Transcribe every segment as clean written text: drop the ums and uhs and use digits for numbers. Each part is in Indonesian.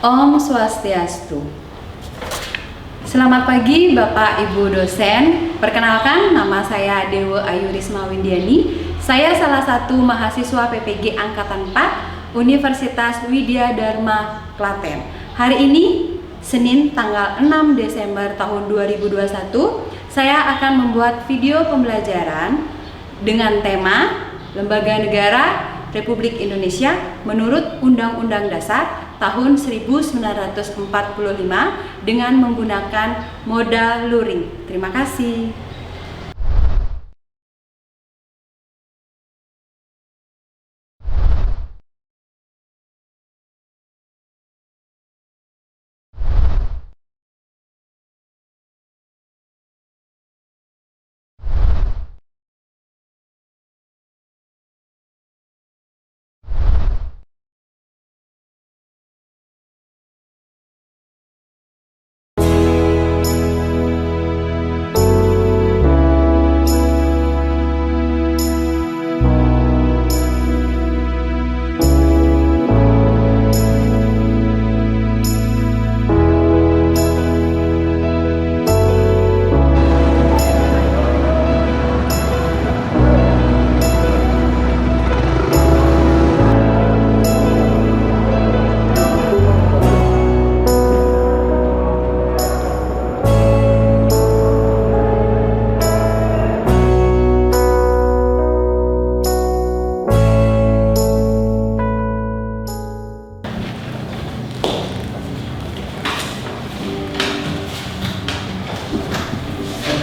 Om Swastiastu. Selamat pagi Bapak Ibu dosen. Perkenalkan, nama saya Dewa Ayu Risma Windiani. Saya salah satu mahasiswa PPG Angkatan 4 Universitas Widya Dharma Klaten. Hari ini Senin tanggal 6 Desember tahun 2021, saya akan membuat video pembelajaran dengan tema Lembaga Negara Republik Indonesia menurut Undang-Undang Dasar tahun 1945 dengan menggunakan modal luring. Terima kasih.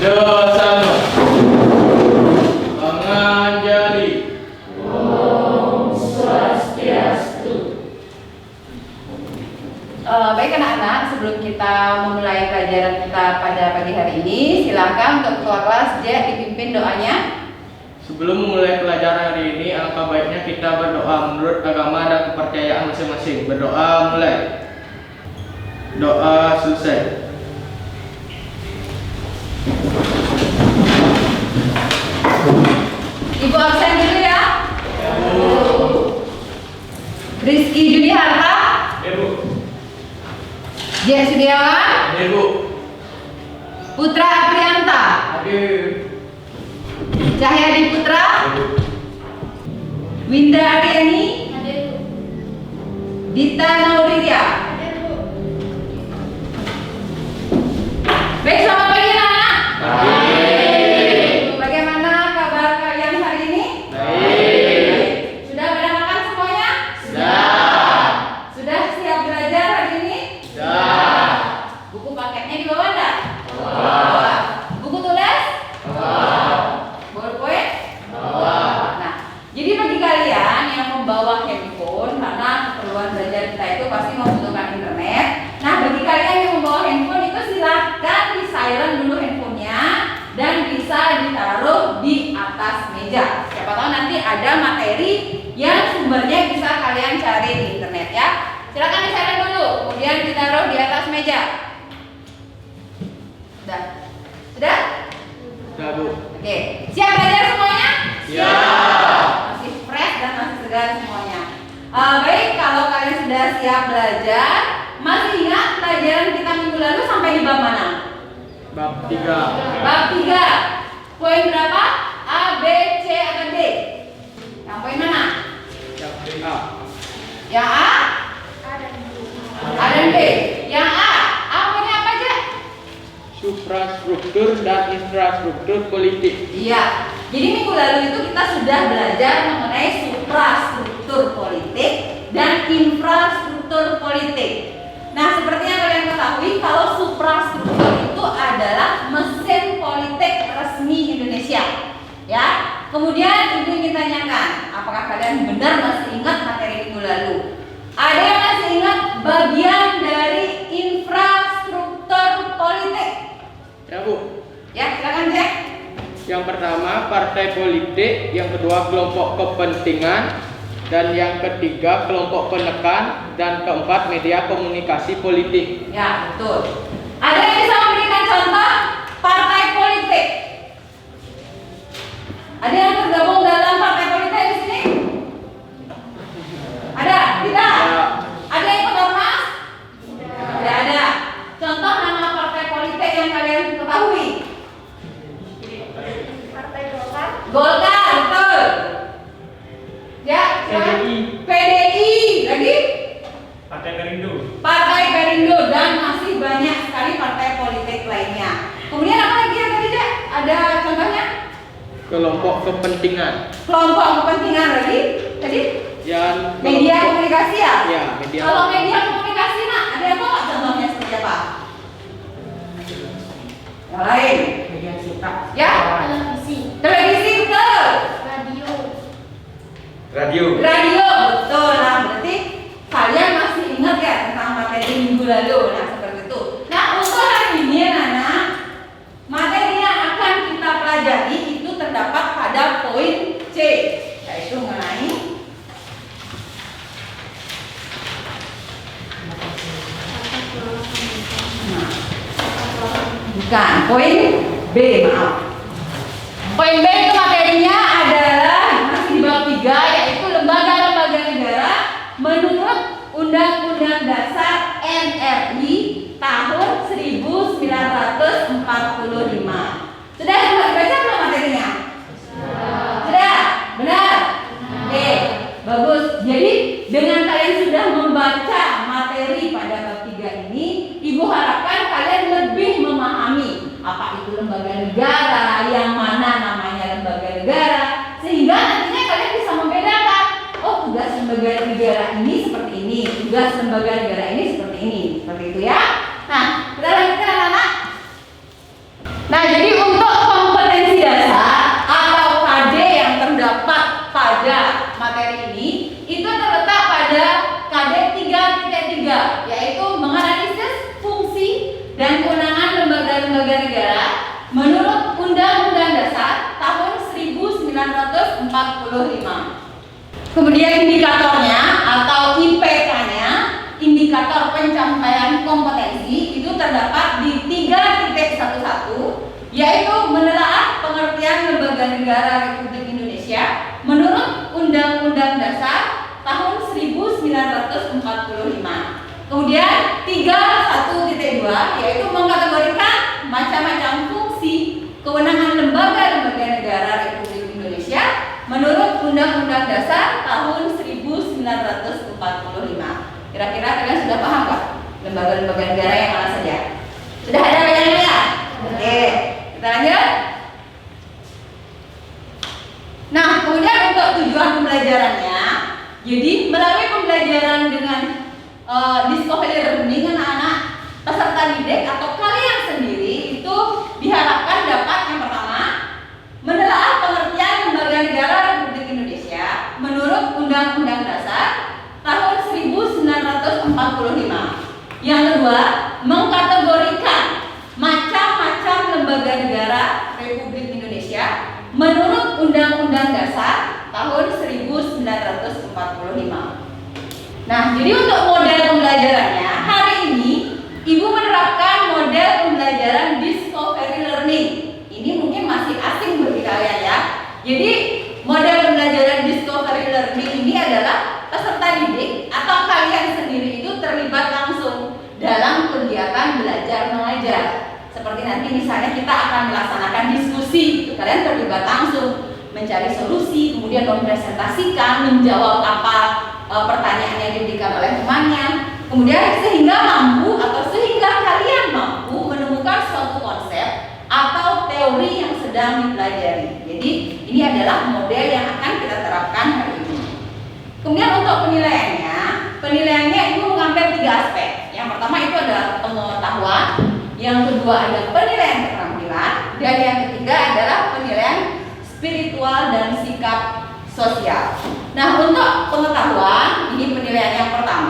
Dosano Mengajari. Om Swastiastu. Baik anak-anak, sebelum kita memulai pelajaran kita pada pagi hari ini, silakan untuk ketua kelas J dipimpin doanya. Sebelum memulai pelajaran hari ini, alangkah baiknya kita berdoa menurut agama dan kepercayaan masing-masing. Berdoa mulai. Doa selesai. Ibu absen dulu ya. Rizky Juni Harta, Ibu. J Sudiawan, Ibu. Putra Aprianta, Hadir. Cahyadi Putra, Winda Ariani, Dita Nauriria. Baik, selamat pagi anak-anak. Bagaimana kabar kalian hari ini? Baik. Sudah pada makan semuanya? Sudah. Sudah siap belajar hari ini? Sudah. Buku paketnya dibawa enggak? Bawa. Buku tulis? Bawa. Bolpoin? Bawa. Nah, jadi bagi kalian yang membawa handphone, karena keperluan belajar kita itu pasti membutuhkan internet. Nah, bagi kalian yang membawa handphone itu silakan di silent dulu handphonenya dan bisa ditaruh di atas meja. Siapa tahu nanti ada materi yang sumbernya bisa kalian cari di internet ya. Silakan di silent dulu, kemudian ditaruh di atas meja. Sudah? Sudah? Sudah, Bu. Oke, siap belajar semuanya? Siap. Masih fresh dan masih segar semuanya. Baik, kalau kalian sudah siap belajar, masih ingat pelajaran kita minggu lalu sampai di bab mana? Bab 3. Bab 3. Poin berapa? A, B, C, atau D? Yang poin mana? Yang A. Yang A? A dan B. Yang A. A poinnya apa aja? Suprastruktur dan infrastruktur politik. Iya. Jadi minggu lalu itu kita sudah belajar mengenai suprastruktur politik dan infrastruktur politik. Nah, seperti yang kalian ketahui, kalau suprastruktur itu adalah mesin politik resmi Indonesia. Ya. Kemudian ibu ingin tanyakan, apakah kalian benar masih ingat materi minggu lalu? Ada yang masih ingat bagian dari infrastruktur politik? Ya, Bu. Ya, silakan cek. Yang pertama partai politik, yang kedua kelompok kepentingan, dan yang ketiga kelompok penekan, dan keempat media komunikasi politik. Ya, betul. Ada yang bisa memberikan contoh partai politik? Ada yang tergabung dalam partai politik di sini? Ada? Tidak? Ya. Ada yang ikut ormas? Perindo. Partai Perindo, dan masih banyak sekali partai politik lainnya. Kemudian apa lagi yang tadi Dek? Ada contohnya? Kelompok kepentingan. Kelompok kepentingan lagi tadi? Yang Media kelompok- komunikasi ya? Ya, media. Kalau media komunikasi nak, ada apa nggak contohnya seperti apa? Yang lain? Media cetak. Ya? Televisi betul. Radio. Radio betul. Nah berarti kalian masih ingat ya tentang materi minggu lalu? Nah seperti itu. Nah untuk hari ini anak-anak, materi yang akan kita pelajari itu terdapat pada poin C, yaitu mengenai bukan poin B, maaf. Poin B itu materinya adalah masih di bab 3, yaitu lembaga-lembaga negara menurut Undang-Undang Dasar NRI tahun 1945. Sudah baca belum materinya? Sudah? Benar? Oke, bagus. Jadi dengan kalian sudah membaca materi pada bab 3 ini, Ibu harapkan kalian lebih memahami apa itu lembaga negara, yang mana namanya lembaga negara, sehingga nantinya kalian bisa membedakan, oh tugas lembaga negara ini seperti ini, tugas lembaga negara ini seperti ini, seperti itu ya. Nah, kita lanjutkan anak-anak. Nah, jadi untuk kompetensi dasar atau KD yang terdapat pada materi ini, itu terletak pada KD 3.3, yaitu menganalisis fungsi dan kewenangan lembaga-lembaga negara menurut Undang-Undang Dasar tahun 1945. Kemudian indikatornya atau IPK-nya, indikator pencapaian kompetensi, itu terdapat di 3.11, yaitu menelaah pengertian lembaga negara Republik Indonesia menurut Undang-Undang Dasar tahun 1945. Kemudian 3.1.2, yaitu mengkategorikan macam-macam fungsi kewenangan lembaga-lembaga negara Republik Indonesia menurut Undang-Undang Dasar tahun 1945. Kira-kira kalian sudah paham nggak lembaga-lembaga negara yang mana saja? Sudah ada bayangannya ya? Oke, kita lanjut. Nah, kemudian untuk tujuan pembelajarannya, jadi melalui pembelajaran dengan discovery learning, anak-anak peserta didik atau kalian sendiri itu diharapkan dapat yang pertama menelaah pengertian lembaga negara Republik Indonesia menurut Undang-Undang Dasar tahun 1945. Yang kedua, mengkategorikan macam-macam lembaga negara Republik Indonesia menurut Undang-Undang Dasar tahun 1945. Nah, jadi untuk model pembelajarannya hari ini Ibu menerapkan model pembelajaran discovery learning. Ini mungkin masih asing bagi kalian ya. Jadi model pembelajaran discovery learning ini adalah peserta didik atau kalian sendiri itu terlibat langsung dalam kegiatan belajar mengajar. Seperti nanti misalnya kita akan melaksanakan diskusi, kalian terlibat langsung mencari solusi, kemudian mempresentasikan, menjawab apa pertanyaan yang diberikan oleh temannya, kemudian sehingga kalian mampu menemukan suatu konsep atau teori yang sedang dipelajari. Jadi ini adalah model yang akan kita terapkan hari ini. Kemudian untuk penilaiannya Ibu mengambil 3 aspek. Yang pertama itu adalah pengetahuan, yang kedua adalah penilaian keterampilan, dan yang ketiga adalah penilaian spiritual dan sikap sosial. Nah, untuk pengetahuan, ini penilaian yang pertama.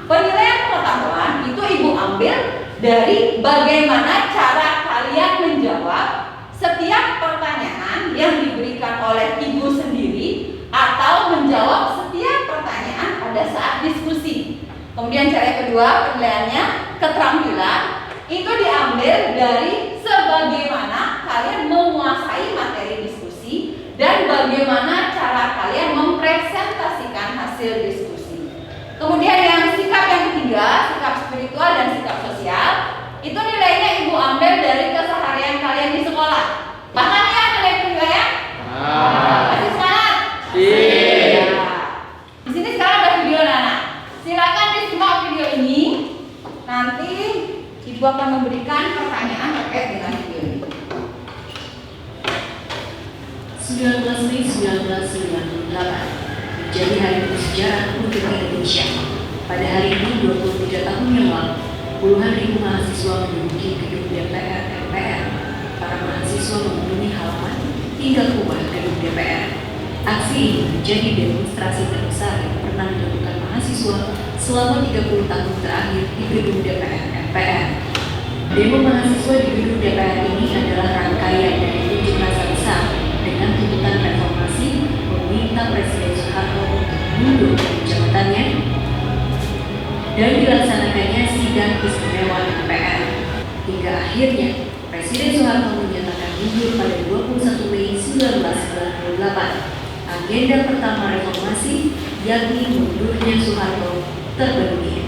Penilaian pengetahuan itu Ibu ambil dari bagaimana cara kalian menjawab setiap pertanyaan yang diberikan oleh Ibu sendiri atau menjawab setiap pertanyaan pada saat diskusi. Kemudian cara yang kedua, penilaiannya keterampilan, itu diambil dari sebagaimana kalian menguasai materi diskusi dan bagaimana cara kalian mempresentasikan hasil diskusi. Kemudian yang sikap yang ketiga, sikap spiritual dan sikap sosial, itu nilainya Ibu ambil dari keseharian kalian di sekolah. Paham ya kalian penilaian? Masih semangat? Sip. Di sini sekarang ada video anak. Silakan disimak video nanti Ibu akan memberikan pertanyaan terkait dengan video ini. 19 Mei 1998 menjadi hari bersejarah untuk Indonesia. Pada hari ini 23 tahun yang lalu, puluhan ribu mahasiswa menduduki gedung DPR MPR. Para mahasiswa memenuhi halaman hingga keluar gedung DPR. Aksi ini menjadi demonstrasi terbesar yang pernah dilakukan mahasiswa selama 30 tahun terakhir di gedung DPR MPR. Demo mahasiswa di gedung DPR ini adalah rangkaian dari unjuk rasa besar dengan tuntutan reformasi meminta Presiden Soeharto untuk mundur dari jabatannya dan dilaksanakannya sidang istimewa MPR. Hingga akhirnya Presiden Soeharto menyatakan mundur pada 21 Mei 1998. Agenda pertama reformasi yakni mundurnya Soeharto terpenuhi.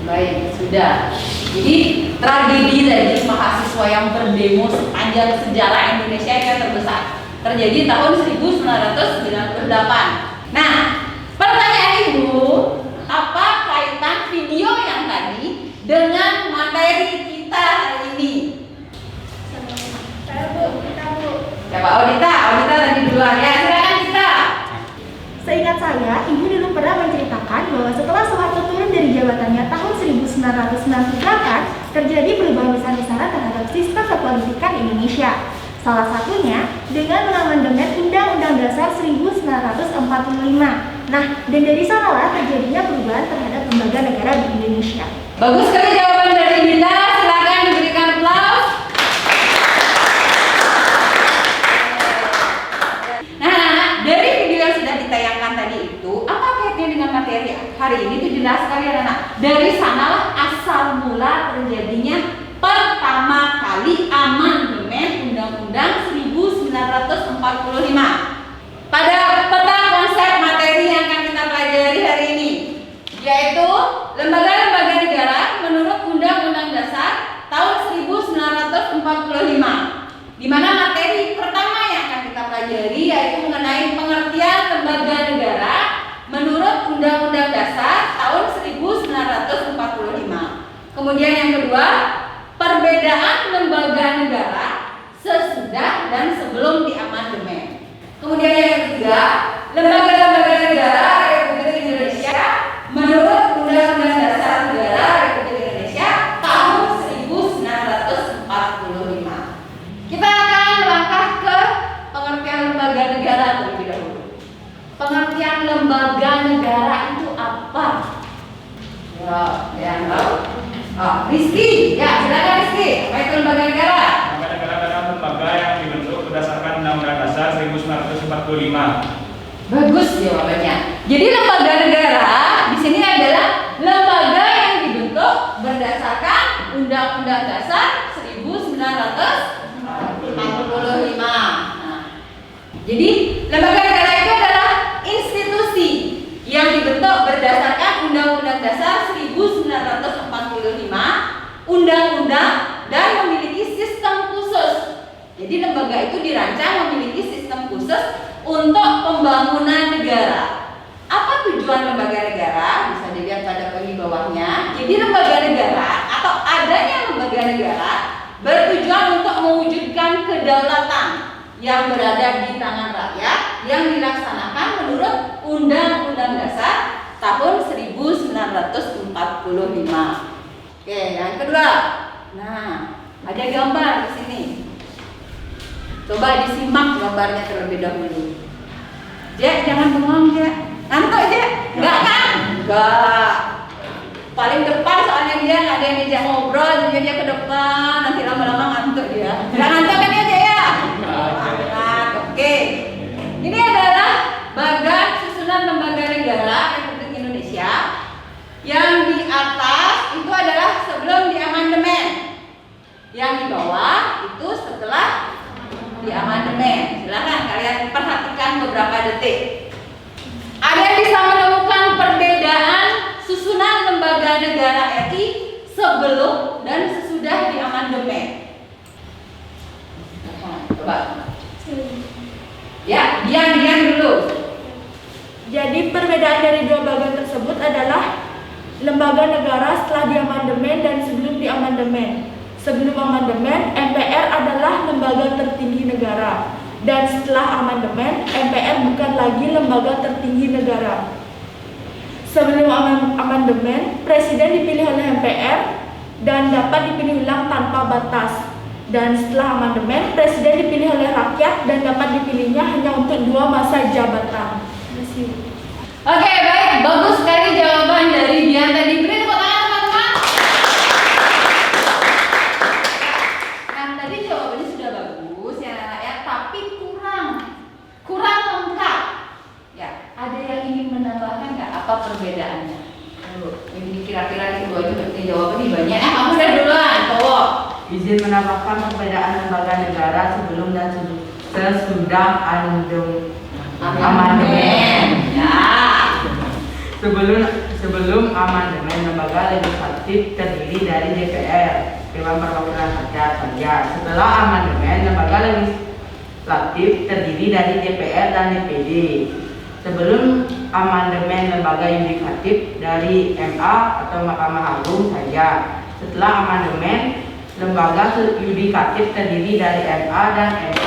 Baik, sudah. Jadi tragedi dari mahasiswa yang berdemo sepanjang sejarah Indonesia yang terbesar terjadi tahun 1998. Nah, pertanyaan Ibu, apa kaitan video yang tadi dengan materi kita hari ini? Saya Bu, kita Bu. Coba Audita tadi duluan ya, silakan Dita. Seingat saya, Ibu dulu pernah menceritakan bahwa setelah Soeharto turun dari jabatannya tahun 1998, terjadi perubahan besar-besaran terhadap sistem kepolitikan Indonesia. Salah satunya dengan mengamandemen Undang-Undang Dasar 1945. Nah, dan dari sanalah terjadinya perubahan terhadap lembaga negara di Indonesia. Bagus sekali jawaban dari Dita, silakan diberikan aplaus. Nah, dari video yang sudah ditayangkan tadi itu, apa kaitnya dengan materi hari ini? Itu jelas sekali anak-anak. Dari sanalah asal mula terjadinya pertama kali amandemen Undang-Undang 1945. Pada peta konsep materi yang akan kita pelajari hari ini, yaitu lembaga-lembaga negara menurut Undang-Undang Dasar tahun 1945, di mana materi pertama yang akan kita pelajari yaitu mengenai pengertian lembaga negara menurut Undang-Undang Dasar tahun 1945. Kemudian yang kedua, perbedaan lembaga negara sesudah dan sebelum diamandemen. Kemudian yang ketiga, lembaga-lembaga negara Republik Indonesia menurut Undang-Undang Dasar Negara Republik Indonesia tahun 1945. Kita akan melangkah ke pengertian lembaga negara terlebih dahulu. Pengertian lembaga negara itu apa? Ya, yang tahu? Oh, Rizky, ya silakan Rizky. Apa itu lembaga negara? Lembaga negara adalah lembaga yang dibentuk berdasarkan Undang-Undang Dasar 1945. Bagus jawabannya. Jadi lembaga negara di sini adalah lembaga yang dibentuk berdasarkan Undang-Undang Dasar 1945. Nah, jadi lembaga negara itu adalah institusi yang dibentuk berdasarkan Undang-Undang Dasar 1945, undang-undang, dan memiliki sistem khusus. Jadi lembaga itu dirancang memiliki sistem khusus untuk pembangunan negara. Apa tujuan lembaga negara? Bisa dilihat pada poin di bawahnya. Jadi lembaga negara atau adanya lembaga negara bertujuan untuk mewujudkan kedaulatan yang berada di tangan rakyat yang dilaksanakan menurut Undang-Undang Dasar tahun 1945. Oke, yang kedua. Nah, ada gambar di sini. Coba disimak gambarnya terlebih dahulu. Jack, jangan bengong, Jack. Ngantuk, Jack? Enggak kan? Enggak. Paling depan soalnya dia nggak ada yang diajak ngobrol, jadi dia ke depan. Nanti lama-lama ngantuk dia. Nggak ngantuk kan ya, Jack ya? Ngantuk. Oke. Ini adalah bagan susunan lembaga negara Republik Indonesia. Yang di atas itu adalah sebelum diamandemen. Yang di bawah itu setelah diamandemen. Silakan kalian perhatikan beberapa detik. Ada yang bisa menemukan perbedaan susunan lembaga negara RI sebelum dan sesudah diamandemen? Coba. Ya, Dian dulu. Jadi perbedaan dari dua bagian tersebut adalah lembaga lembaga negara setelah diamandemen dan sebelum diamandemen. Sebelum amandemen, MPR adalah lembaga tertinggi negara. Dan setelah amandemen, MPR bukan lagi lembaga tertinggi negara. Sebelum amandemen, Presiden dipilih oleh MPR dan dapat dipilih ulang tanpa batas. Dan setelah amandemen, Presiden dipilih oleh rakyat dan dapat dipilihnya hanya untuk 2 masa jabatan. Terima kasih. Oke, baik, bagus sekali jawaban dari Dian tadi. Beri tepuk tangan teman-teman. Nah, tadi jawabannya sudah bagus ya anak ya, tapi kurang lengkap. Ya, ada yang ingin menambahkan nggak apa perbedaannya? Ini kira-kira keduanya jawaban ini banyak. Kamu udah duluan, cowok. Izin menambahkan perbedaan lembaga negara sebelum dan sesudah amandemen. Ya. Sebelum amandemen, lembaga legislatif terdiri dari DPR, Dewan Perwakilan Rakyat saja. Setelah amandemen, lembaga legislatif terdiri dari DPR dan DPD. Sebelum amandemen, lembaga yudikatif dari MA atau Mahkamah Agung saja. Setelah amandemen, lembaga yudikatif terdiri dari MA dan MK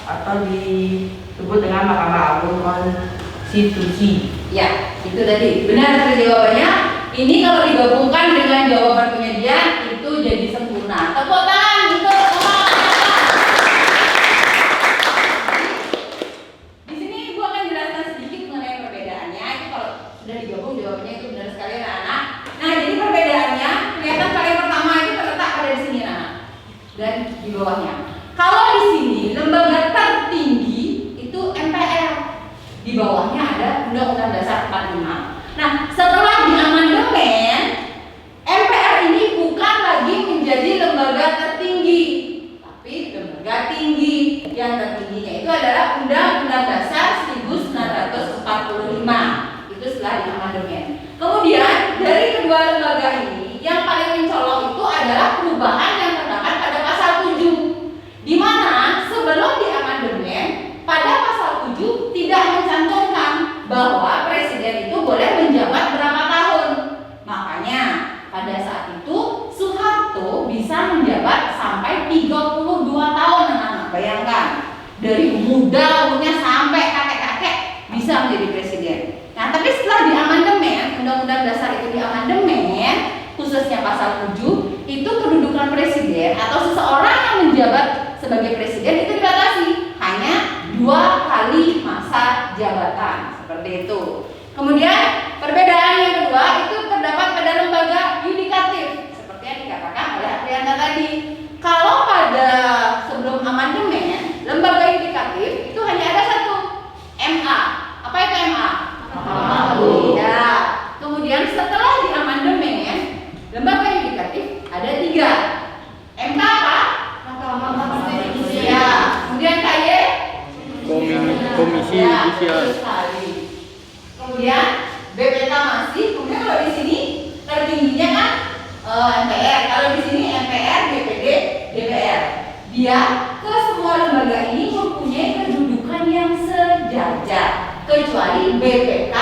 atau disebut dengan Mahkamah Agung Konstitusi. Ya, itu tadi. Benar tadi jawabannya. Ini kalau digabungkan dengan jawaban punya Dian, itu jadi sempurna. Tepuk tangan untuk di sini Ibu akan jelaskan sedikit mengenai perbedaannya. Itu kalau sudah digabung jawabannya itu benar sekali anak-anak. Nah, jadi perbedaannya kelihatan paling pertama itu terletak pada di sini anak. Dan di bawahnya. Kalau di sini lembaga tertinggi itu MPR. Di bawahnya ada Undang-Undang Dasar 45. Nah, setelah diamandemen, MPR ini bukan lagi menjadi lembaga tertinggi, tapi lembaga tinggi. Yang tertingginya itu adalah Undang-Undang Dasar 1945. Itu setelah diamandemen. Kemudian dari kedua lembaga ini, yang paling mencolok itu adalah perubahan yang terdapat pada pasal 7, di mana sebelum diamandemen pada pasal 7 tidak mencantumkan bahwa presiden itu boleh menjabat berapa tahun. Makanya pada saat itu Soeharto bisa menjabat sampai 32 tahun anak-anak. Bayangkan, dari muda umurnya sampai kakek-kakek bisa menjadi presiden. Nah, tapi setelah diamandemen, Undang-Undang Dasar itu diamandemen, khususnya pasal 7, itu kedudukan presiden atau seseorang yang menjabat sebagai presiden itu dibatasi hanya 2 kali masa jabatan, seperti itu. Kemudian perbedaan yang kedua itu terdapat pada lembaga yudikatif, seperti yang dikatakan oleh Aprianta tadi. Kalau pada sebelum amandemen, lembaga yudikatif itu hanya ada satu, MA. Apa itu MA? Ya. Kemudian setelah diamandemen, lembaga yudikatif ada 3. MK apa? Mahkamah Konstitusi. Ya. Kemudian KY Komisi ya, Judisial. betul sekali. Kemudian BPK masih. Kemudian kalau di sini tertingginya kan MPR. Kalau di sini MPR, DPD, DPR. Dia ke semua lembaga ini mempunyai kedudukan yang sejajar, kecuali BPK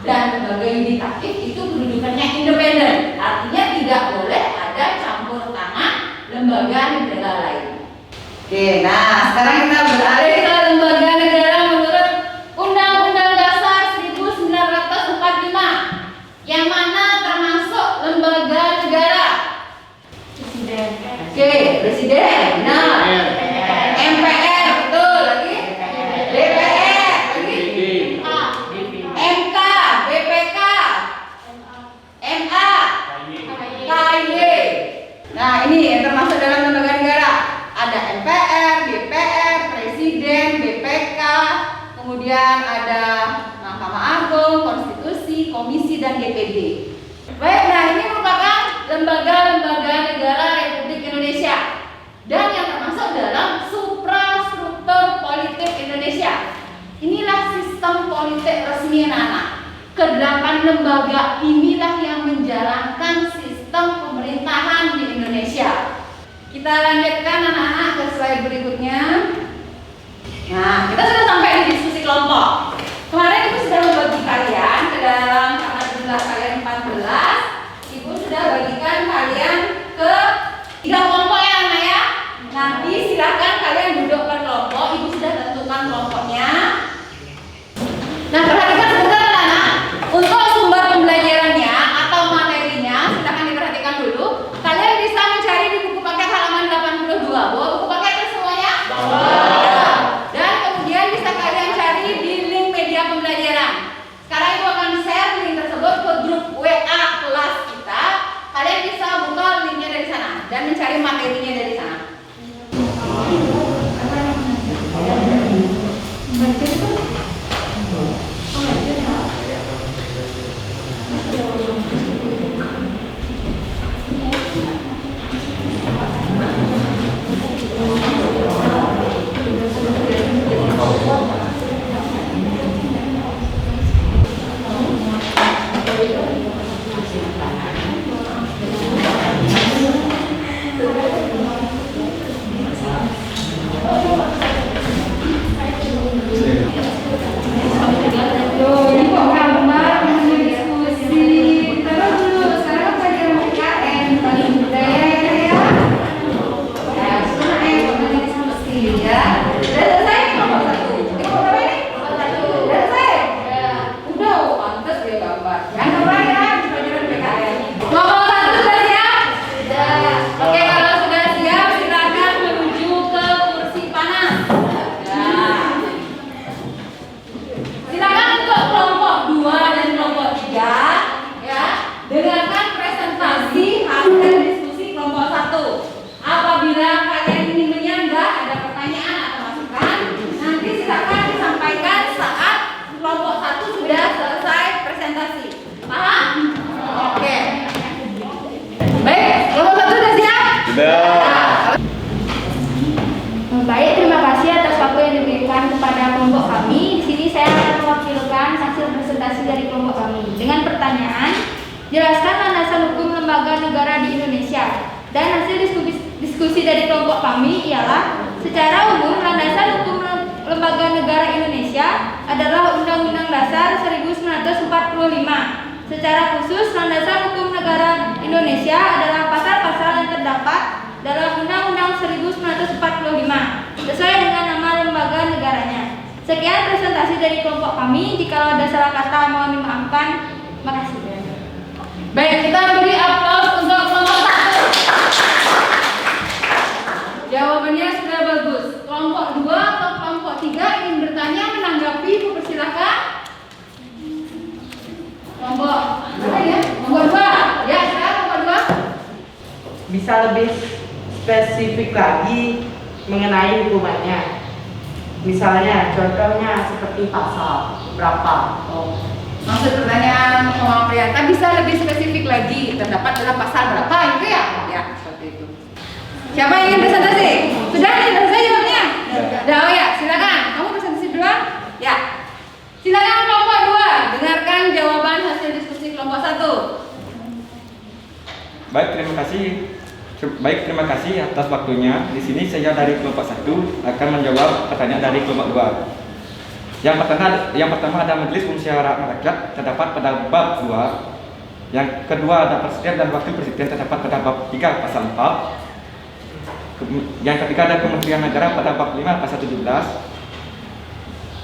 dan lembaga yudikatif itu kedudukannya independen. Artinya tidak boleh ada campur tangan lembaga negara lain. Oke, nah sekarang kita beralih ke lembaga negara menurut Undang-Undang Dasar 1945, yang mana termasuk lembaga negara. Presiden. Oke, presiden. Nah, MPR betul lagi. DPR lagi. MK, BPK, MA, KY. Nah, ini yang termasuk dalam lembaga negara. Ada MPR, DPR, Presiden, BPK, kemudian ada Mahkamah Agung, Konstitusi, Komisi, dan DPD. Baik, nah ini merupakan lembaga-lembaga negara Republik Indonesia dan yang termasuk dalam suprastruktur politik Indonesia. Inilah sistem politik resmi anak-anak. Kedelapan lembaga inilah yang menjalankan sistem pemerintahan di Indonesia. Kita lanjutkan anak-anak ke slide berikutnya. Nah, kita sudah sampai di diskusi kelompok. Kemarin Ibu sudah membagi kalian ke dalam, karena jumlah kalian 14, sudah bagikan kalian ke 3 kelompok ya anak ya. Nanti silakan kalian duduk per kelompok. Ibu sudah tentukan kelompoknya. Nah, perhatikan sebentar anak. Untuk sumber pembelajarannya atau materinya silakan diperhatikan dulu. Kalian bisa mencari di buku paket halaman 82. Bawa buku paket semuanya? Ya. Dan kemudian bisa kalian cari di link media pembelajaran. Sekarang Ibu akan share link tersebut ke grup WA kelas kita. Kalian bisa buka linknya dari sana dan mencari materinya dari sana. Baik, terima kasih atas waktu yang diberikan kepada kelompok kami. Di sini saya akan mewakilkan hasil presentasi dari kelompok kami dengan pertanyaan: jelaskan landasan hukum lembaga negara di Indonesia. Dan hasil diskusi dari kelompok kami ialah: secara umum landasan hukum lembaga negara Indonesia adalah Undang-Undang Dasar 1945. Secara khusus landasan hukum negara Indonesia adalah pasal-pasal yang terdapat dalam Undang-Undang 1945 sesuai dengan nama lembaga negaranya. Sekian presentasi dari kelompok kami. Jika ada salah kata mohon dimaafkan. Makasih. Baik, kita beri aplaus untuk kelompok 1. Jawabannya sudah bagus. Kelompok 2 atau kelompok 3 ingin bertanya, menanggapi, persilakan. Kelompok mana ya? Kelompok 2. Ya, sekarang kelompok 2. Bisa lebih spesifik lagi mengenai hukumannya. Misalnya, contohnya seperti pasal berapa? Maksud pertanyaan Mama Prianta bisa lebih spesifik lagi, terdapat dalam pasal berapa itu ya? Ya, seperti itu. Siapa yang ingin presentasi? Sudah nih, saya jawabnya. Sudah, oh ya, silakan. Kamu presentasi duluan? Ya. Silakan kelompok 2, dengarkan jawaban hasil diskusi kelompok 1. Baik, terima kasih atas waktunya. Di sini saya dari kelompok 1 akan menjawab pertanyaan dari kelompok 2. Yang pertama ada Majelis Musyawarah Rakyat terdapat pada bab 2. Yang kedua ada Presiden dan Wakil Presiden terdapat pada bab 3 pasal 4. Yang ketiga ada Kementerian Negara pada bab 5 pasal 17.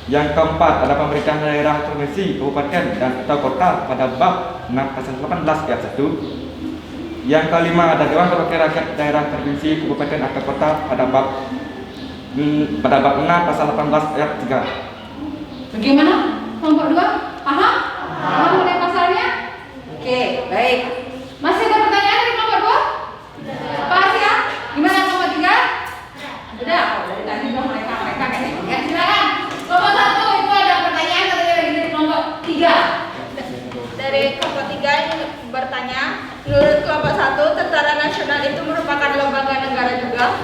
Yang keempat ada Pemerintah Daerah Provinsi, Kabupaten dan atau Kota pada bab 6 pasal 18 ayat 1. Yang kelima ada Dewan Perwakilan Rakyat Daerah Provinsi, Kabupaten atau Kota pada bab 6 pasal 18 ayat 3. Bagaimana? Kelompok 2? Paham? Paham mengenai pasalnya? Oke, baik. Masih ada pertanyaan dari kelompok 2? Apa ya? Gimana kelompok 3? Sudah, dari tadi bilang mereka kayaknya. Ya, silakan. Kelompok 1 itu ada pertanyaan katanya lagi dari kelompok 3. Dari kelompok 3 ini bertanya, menurut kelompok 1, Tentara Nasional itu merupakan lembaga negara juga?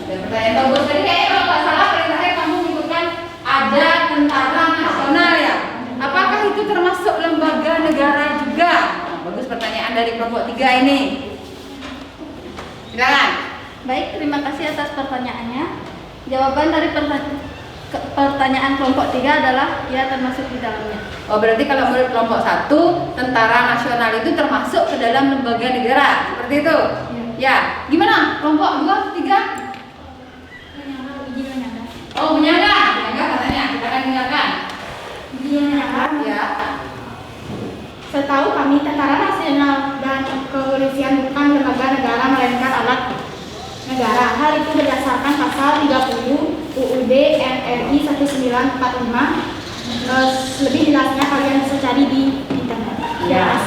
Ada pertanyaan bagus. Tadi kayaknya kalau nggak salah perintahnya kamu menyebutkan ada Tentara Nasional ya. Apakah itu termasuk lembaga negara juga? Nah, bagus pertanyaan dari kelompok 3 ini. Silakan. Baik, terima kasih atas pertanyaannya. Jawaban dari Pertanyaan kelompok 3 adalah ya termasuk di dalamnya. Oh, berarti kalau menurut kelompok 1, tentara nasional itu termasuk ke dalam lembaga negara, seperti itu? Ya. Gimana? Kelompok 2, 3? Oh, menyangga katanya. Kita akan dengarkan. Ya. Setahu kami, tentara nasional dan kepolisian bukan lembaga negara melainkan alat negara. Hal itu berdasarkan pasal 30 UUD RI 1945. Lebih jelasnya kalian bisa cari di internet. Ya.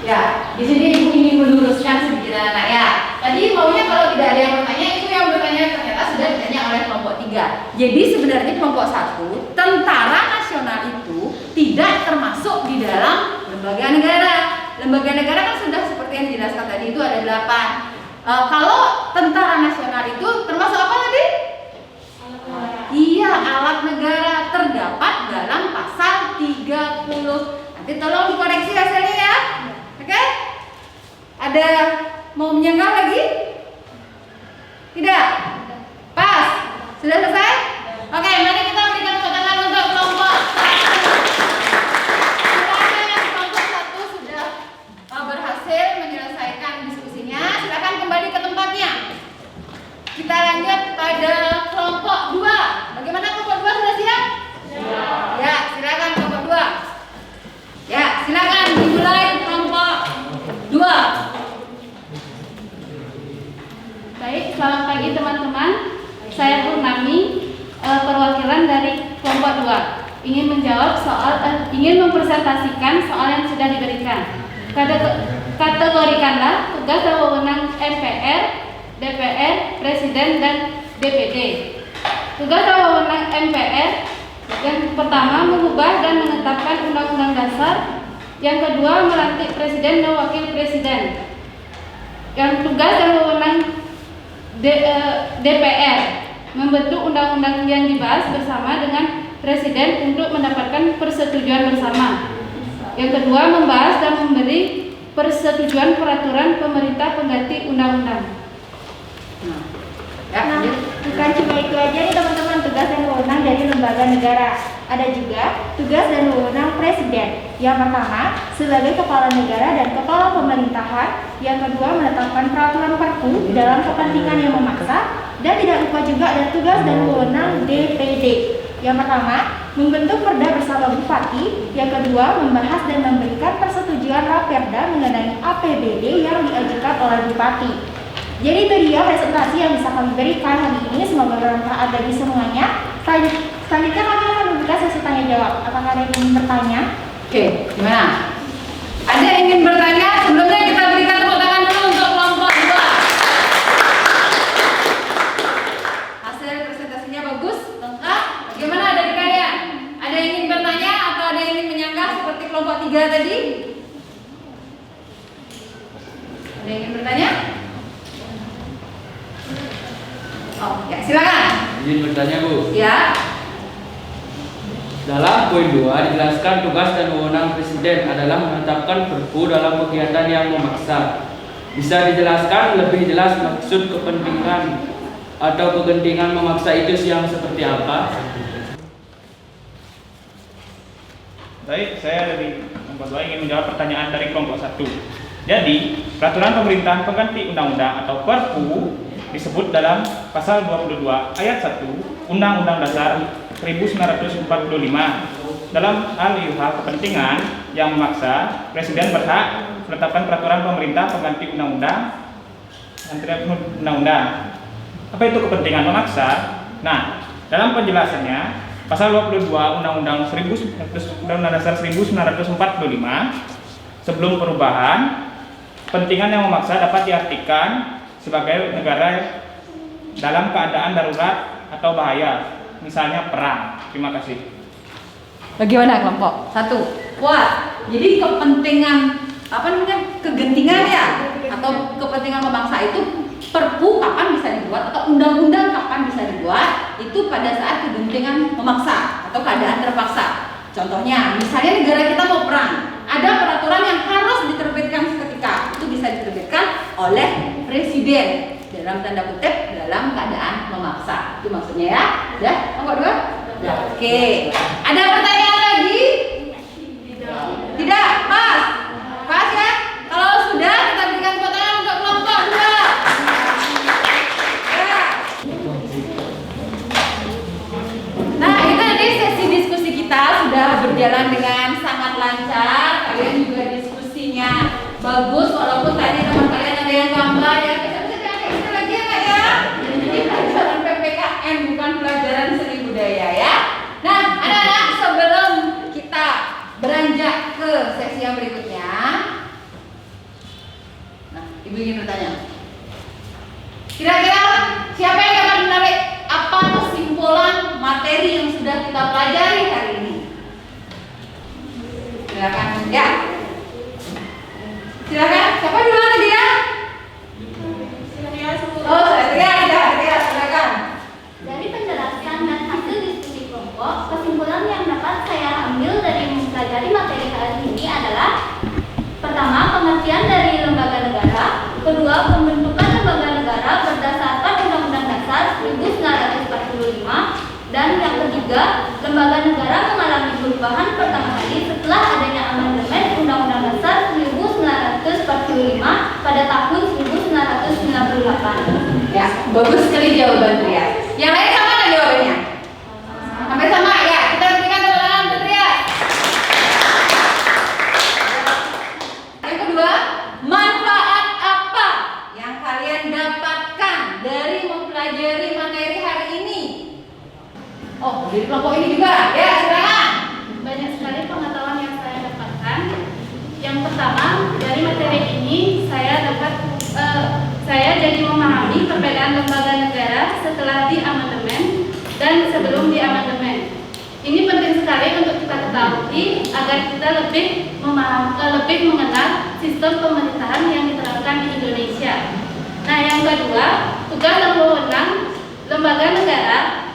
Ya, di sini Ibu ingin meluruskan sedikit anak ya. Tadi maunya kalau tidak ada yang bertanya, itu yang bertanya ternyata sudah ditanya oleh kelompok 3. Jadi sebenarnya kelompok 1, tentara nasional itu tidak termasuk di dalam lembaga negara. Lembaga negara kan sudah seperti yang dijelaskan tadi itu ada 8. Kalau tentara nasional itu termasuk apa tadi? Iya, alat negara, terdapat dalam pasal 30. Nanti tolong dikoreksi hasilnya ya. Oke? Ada mau menyanggah lagi? Tidak? Pas? Sudah selesai? Oke, mari kita berikan tepuk tangan untuk kelompok 1. Silakan yang kelompok 1 sudah berhasil menyelesaikan diskusinya. Silakan kembali ke tempatnya. Kita lanjut pada kelompok 2. Bagaimana kelompok 2 sudah siap? Ya, silakan kelompok 2. Ya, silakan dimulai kelompok 2. Baik, selamat pagi teman-teman. Saya Purnami, perwakilan dari kelompok 2. Ingin menjawab ingin mempresentasikan soal yang sudah diberikan. Kategorikanlah tugas dan wewenang MPR, DPR, Presiden, dan DPD. Tugas dan wewenang MPR yang pertama mengubah dan menetapkan Undang-Undang Dasar. Yang kedua melantik Presiden dan Wakil Presiden. Yang tugas dan wewenang DPR membentuk undang-undang yang dibahas bersama dengan Presiden untuk mendapatkan persetujuan bersama. Yang kedua membahas dan memberi persetujuan peraturan pemerintah pengganti undang-undang. Nah, bukan cuma itu aja nih teman-teman, tugas dan wewenang dari lembaga negara. Ada juga tugas dan wewenang presiden. Yang pertama, sebagai kepala negara dan kepala pemerintahan. Yang kedua, menetapkan peraturan perpu dalam kepentingan yang memaksa. Dan tidak lupa juga ada tugas dan wewenang DPD. Yang pertama, membentuk perda bersama bupati. Yang kedua, membahas dan memberikan persetujuan raperda mengenai APBD yang diajukan oleh bupati. Jadi itu dia presentasi yang bisa kami berikan hari ini. Semoga bermanfaat bagi semuanya. Selanjutnya kami akan membuka sesi tanya jawab. Apakah ada yang ingin bertanya? Oke, gimana? Ada yang ingin bertanya? Sebelumnya kita berikan tepuk tangan dulu untuk kelompok 2. Hasil presentasinya bagus, lengkap. Bagaimana dari kalian? Ada yang ingin bertanya atau ada yang ingin menyanggah seperti kelompok 3 tadi? Ada yang ingin bertanya? Oh, ya silakan. Izin bertanya, Bu. Ya. Dalam poin 2 dijelaskan tugas dan wewenang Presiden adalah menetapkan perpu dalam kegiatan yang memaksa. Bisa dijelaskan lebih jelas maksud kepentingan atau kegentingan memaksa itu yang seperti apa? Baik, saya dari kelompok 2 ingin menjawab pertanyaan dari kelompok 1. Jadi, peraturan pemerintahan pengganti undang-undang atau Perpu disebut dalam pasal 22 ayat 1 Undang-Undang Dasar 1945. Dalam hal kepentingan yang memaksa, Presiden berhak menetapkan peraturan pemerintah pengganti undang-undang. Apa itu kepentingan memaksa? Nah, dalam penjelasannya, pasal 22 Undang-Undang Dasar 1945 sebelum perubahan, kepentingan yang memaksa dapat diartikan sebagai negara dalam keadaan darurat atau bahaya, misalnya perang. Terima kasih. Bagaimana kelompok 1? Wah, jadi kepentingan kegentingan ya atau kepentingan memaksa itu perpu kapan bisa dibuat atau undang-undang kapan bisa dibuat itu pada saat kegentingan memaksa atau keadaan terpaksa. Contohnya, misalnya negara kita mau perang, ada peraturan yang harus diterbitkan seketika, itu bisa diterbitkan oleh presiden dalam tanda kutip dalam keadaan memaksa. Itu maksudnya ya. Udah, nomor 2. Oke. Ada pertanyaan lagi? Tidak? Pas? Pas ya? Kalau sudah, kita berikan tepuk tangan untuk kelompok 2. Ya. Nah, itu tadi sesi diskusi kita sudah berjalan dengan sangat lancar. Kalian juga diskusinya bagus, walaupun tadi teman kalian ada yang gambar ya. Bisa-bisa jangan kayak gitu lagi ya, Kak ya. Ini pelajaran PPKN bukan pelajaran seni budaya ya. Nah, anak-anak, sebelum kita beranjak ke sesi yang berikutnya, nah, Ibu ingin bertanya. Kira-kira siapa yang akan menarik apa kesimpulan materi yang sudah kita pelajari hari ini? Silakan ya. Silakan. Siapa duluan lagi ya? Oh, saya silakan. Dari penjelasan dan hasil diskusi kelompok, kesimpulan yang dapat saya ambil dari mempelajari materi hari ini adalah: pertama, pengertian dari lembaga negara; kedua, pembentukan lembaga negara berdasarkan Undang-Undang Dasar 1945; dan yang ketiga, lembaga negara mengalami perubahan pertama kali setelah adanya amandemen Undang-Undang Dasar 1945 pada tahun 1998. Ya, bagus sekali jawaban Trias. Yang lain sama nggak jawabannya? Hampir sama ya. Kita berikan tepuk tangan untuk Trias. Yang kedua, manfaat apa yang kalian dapatkan dari mempelajari materi hari ini? Oh, dari kelompok ini juga. Ya, silakan. Banyak sekali pengetahuan yang saya dapatkan. Yang pertama, dari materi ini saya jadi memahami perbedaan lembaga negara setelah di amandemen dan sebelum di amandemen. Ini penting sekali untuk kita ketahui agar kita lebih mengenal sistem pemerintahan yang diterapkan di Indonesia. Nah, yang kedua, tugas dan wewenang lembaga negara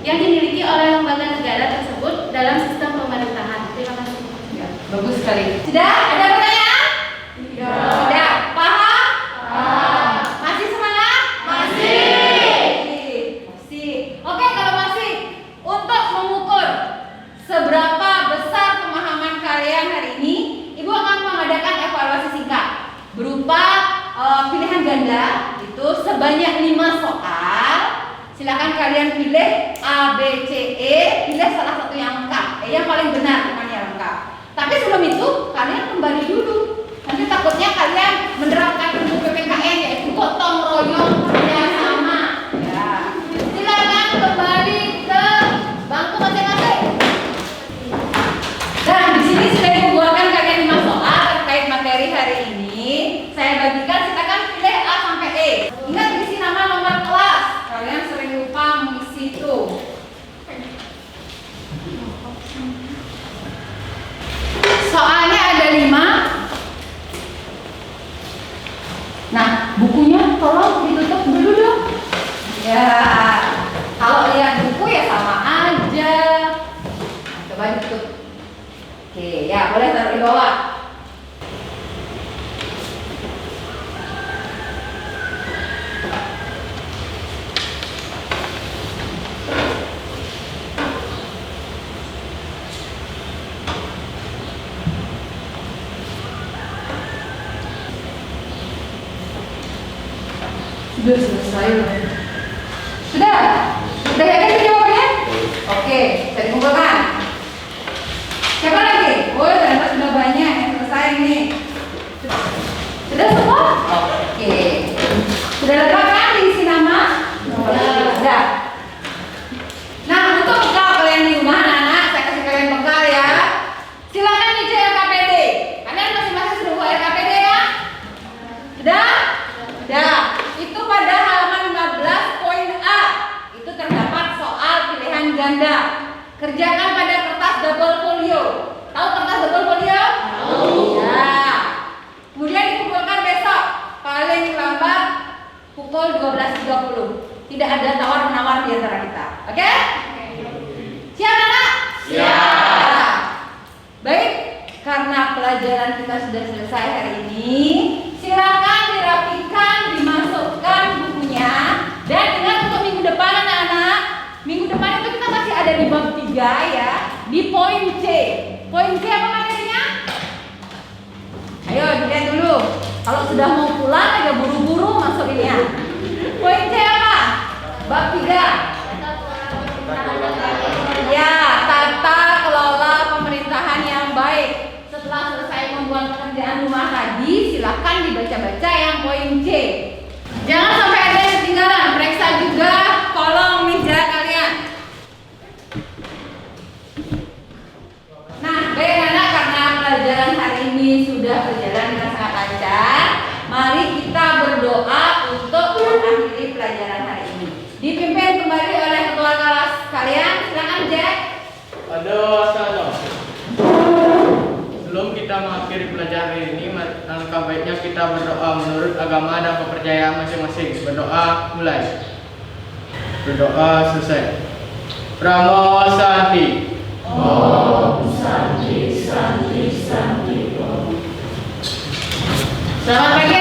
yang dimiliki oleh lembaga negara tersebut dalam sistem pemerintahan. Terima kasih. Ya, bagus sekali. Sudah ada pertanyaan? Sudah. Paham? Masih semangat? Masih. Oke, kalau masih, untuk mengukur seberapa besar pemahaman kalian hari ini, Ibu akan mengadakan evaluasi singkat berupa pilihan ganda itu sebanyak 5 soal. Silakan kalian pilih A, B, C, E, pilih salah satu yang lengkap, yang paling benar, bukan yang lengkap. Tapi sebelum itu kalian kembali dulu. Nanti takutnya kalian menerapkan ilmu PPKN yaitu gotong royong kerjasama. Ya. Silakan kembali ke bangku masing-masing. Dan di sini sudah dibuatkan kalian 5 soal terkait materi hari ini. Saya bagikan, silakan pilih A sampai E. Ingat isi nama nomor kelas. Kalian sering lupa mengisi itu. Soalnya ada 5. Nah, bukunya tolong ditutup dulu dong. Ya, kalau lihat buku ya sama aja. Coba ditutup. Oke, ya boleh taruh di bawah. Sudah selesai loh. Sudah yakin jawabannya? Oke, saya dikumpulkan. Siapa lagi? Oh, ternyata sudah banyak yang selesai nih. Sudah semua? Oke. Sudah lengkap kan diisi nama? Sudah. Nah, untuk bekal kalian di rumah, anak-anak, saya kasih kalian bekal ya. Silakan isi RKPD. Kalian masing-masing sudah buat RKPD ya? Sudah? Sudah. Itu pada halaman 15 poin A. Itu terdapat soal pilihan ganda. Kerjakan pada kertas double folio. Tahu kertas double folio? Tahu. Ya. Kemudian dikumpulkan besok paling lambat pukul 12.30. Tidak ada tawar-menawar di antara kita. Oke? Siap anak? Siap. Baik, karena pelajaran kita sudah selesai hari ini, silakan dirapikan, dimasukkan bukunya. Dan ingat untuk minggu depan anak-anak, minggu depan itu kita masih ada di ya, di poin C. Poin C apa materinya? Ayo dilihat dulu. Kalau sudah mau pulang agak buru-buru masuk ini ya. Poin C apa? Bab 3. Ya, tata kelola pemerintahan yang baik. Setelah selesai membuat pekerjaan rumah tadi, silakan dibaca-baca yang poin C. Jangan sampai ada yang ketinggalan. Periksa juga kolom meja kalian. Nah, baik anak, karena pelajaran hari ini sudah berjalan dengan sangat lancar, mari kita berdoa untuk mengakhiri pelajaran hari ini. Dipimpin kembali oleh ketua kelas kalian. Silakan Jack. Assalamualaikum. Sebelum kita mengakhiri pelajaran ini, alangkah baiknya kita berdoa menurut agama dan kepercayaan masing-masing. Berdoa mulai. Berdoa selesai. Pramo Santi. Om Santi Santi Santi Om. Selamat pagi